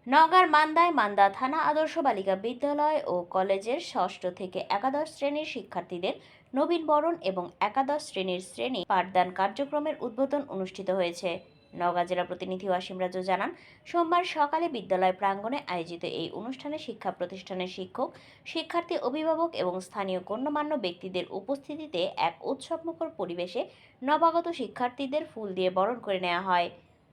নওগাঁর মান্দা থানা আদর্শ বালিকা বিদ্যালয় ও কলেজের ষষ্ঠ থেকে একাদশ শ্রেণীর শিক্ষার্থীদের নবীন বরণ এবং একাদশ শ্রেণী পাঠদান কার্যক্রমের উদ্বোধন অনুষ্ঠিত হয়েছে। নওগাঁ জেলা প্রতিনিধি ওয়াসিম রাজু জানান, সোমবার সকালে বিদ্যালয় প্রাঙ্গণে আয়োজিত এই অনুষ্ঠানে শিক্ষা প্রতিষ্ঠানের শিক্ষক, শিক্ষার্থী, অভিভাবক এবং স্থানীয় গণ্যমান্য ব্যক্তিদের উপস্থিতিতে এক উৎসবমুখর পরিবেশে নবাগত শিক্ষার্থীদের ফুল দিয়ে বরণ করে নেওয়া হয়।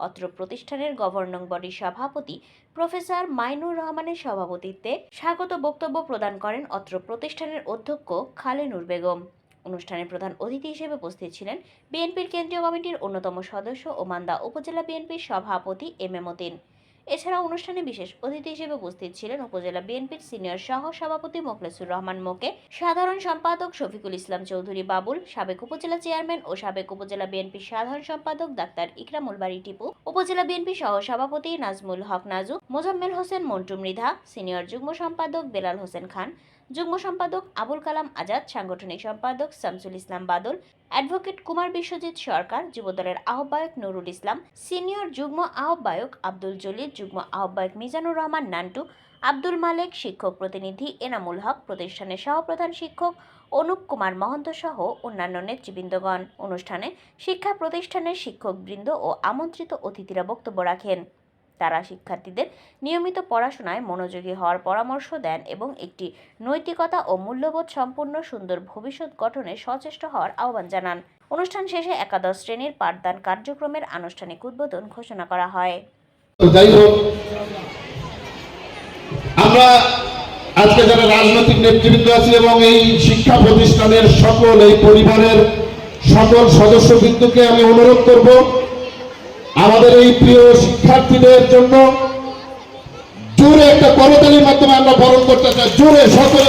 অত্র প্রতিষ্ঠানের গভর্নিং বডির সভাপতি প্রফেসর মাইনুর রহমানের সভাপতিত্বে স্বাগত বক্তব্য প্রদান করেন অত্র প্রতিষ্ঠানের অধ্যক্ষ খালেনুর বেগম। অনুষ্ঠানে প্রধান অতিথি হিসেবে উপস্থিত ছিলেন বিএনপির কেন্দ্রীয় কমিটির অন্যতম সদস্য ও মান্দা উপজেলা বিএনপির সভাপতি এম এ মতিন। এছাড়া অনুষ্ঠানে বিশেষ অতিথি হিসেবে উপস্থিত ছিলেন উপজেলা বিএনপির সিনিয়র সহ সভাপতি মোখলেসুর রহমান মোকে, সাধারণ সম্পাদক শফিকুল ইসলাম চৌধুরী বাবুল, সাবেক উপজেলা চেয়ারম্যান ও সাবেক উপজেলা বিএনপির সাধারণ সম্পাদক ডাক্তার ইকরামুল বারী টিপু, উপজেলা বিএনপি সহ সভাপতি নাজমুল হক নাজু, মোজাম্মেল হোসেন মন্টু মৃধা, সিনিয়র যুগ্ম সম্পাদক বেলাল হোসেন খান, যুগ্ম সম্পাদক আবুল কালাম আজাদ, সাংগঠনিক সম্পাদক শামসুল ইসলাম বাদল, অ্যাডভোকেট কুমার বিশ্বজিৎ সরকার, যুবদলের আহ্বায়ক নুরুল ইসলাম, সিনিয়র যুগ্ম আহ্বায়ক আব্দুল জলিল, যুগ্ম আহ্বায়ক মিজানুর রহমান নান্টু, আব্দুল মালেক, শিক্ষক প্রতিনিধি এনামুল হক, প্রতিষ্ঠানের সহপ্রধান শিক্ষক অনুপ কুমার মহন্ত সহ অন্যান্য নেতৃবৃন্দগণ। অনুষ্ঠানে শিক্ষা প্রতিষ্ঠানের শিক্ষকবৃন্দ ও আমন্ত্রিত অতিথিরা বক্তব্য রাখেন। তারা শিক্ষার্থীদের নিয়মিত পড়াশোনায় মনোযোগী হওয়ার পরামর্শ দেন এবং একটি নৈতিকতা ও মূল্যবোধ সম্পন্ন সুন্দর ভবিষ্যৎ গঠনে সচেষ্ট হওয়ার আহ্বান জানান। অনুষ্ঠান শেষে একাদশ শ্রেণীর পাঠদান কার্যক্রমের আনুষ্ঠানিক উদ্বোধন ঘোষণা করা হয়। আমরা আজকে যারা রাজনৈতিক নেতৃবৃন্দ আছি এবং এই শিক্ষা প্রতিষ্ঠানের সকল এই পরিবারের সকল সদস্যবৃন্দকে আমি অনুরোধ করব, আমাদের এই প্রিয় শিক্ষার্থীদের জন্য জোরে একটা করতালির মাধ্যমে আমরা বরণ করতে চাই, জোরে সকলে।